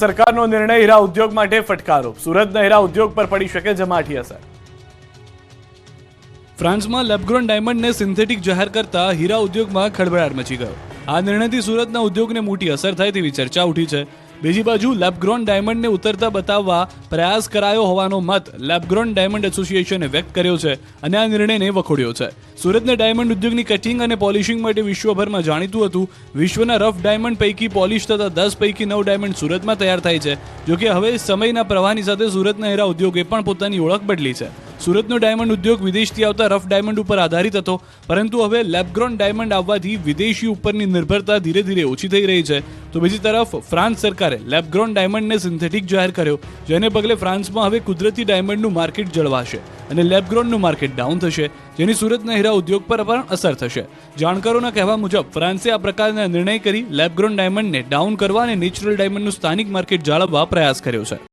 સરકારનો નિર્ણય હીરા ઉદ્યોગ માટે ફટકારો. સુરતના હીરા ઉદ્યોગ પર પડી શકે જમાઠી અસર. ફ્રાન્સમાં લેબગ્રોન ડાયમંડને સિન્થેટિક જાહેર કરતા હીરા ઉદ્યોગમાં ખળભળાટ મચી ગયો. આ નિર્ણયથી સુરતના ઉદ્યોગને મોટી અસર થાય તેવી ચર્ચા ઉઠી છે. બીજી બાજુ લેબગ્રોન ડાયમંડને ઉતરતા બતાવવા પ્રયાસ કરાયો હોવાનો મત લેબગ્રોન ડાયમંડ એસોસિએશને વ્યક્ત કર્યો છે અને આ નિર્ણયને વખોડ્યો છે. સુરતના ડાયમંડ ઉદ્યોગની કટિંગ અને પોલિશિંગ માટે વિશ્વભરમાં જાણીતું હતું. વિશ્વના રફ ડાયમંડ પૈકી પોલિશ થતા 10 પૈકી 9 ડાયમંડ સુરતમાં તૈયાર થાય છે. જોકે હવે સમયના પ્રવાહની સાથે સુરતના હીરા ઉદ્યોગે પણ પોતાની ઓળખ બદલી છે. સુરતનો ડાયમંડ ઉદ્યોગ વિદેશથી આવતા રફ ડાયમંડ ઉપર આધારિત હતો, પરંતુ હવે લેબગ્રોન ડાયમંડ આવવાથી વિદેશી ઉપરની નિર્ભરતા ધીરે ધીરે ઓછી થઈ રહી છે. તો બીજી તરફ ફ્રાન્સ સરકારે લેબગ્રોન ડાયમંડને સિન્થેટિક જાહેર કર્યો, જેને પગલે ફ્રાન્સમાં હવે કુદરતી ડાયમંડનું માર્કેટ જળવાશે અને લેબગ્રોનનું માર્કેટ ડાઉન થશે, જેની સુરતના હીરા ઉદ્યોગ પર પણ અસર થશે. જાણકારોના કહેવા મુજબ ફ્રાન્સે આ પ્રકારના નિર્ણય કરી લેબગ્રોન ડાયમંડને ડાઉન કરવા અને નેચરલ ડાયમંડનું સ્થાનિક માર્કેટ જાળવવા પ્રયાસ કર્યો છે.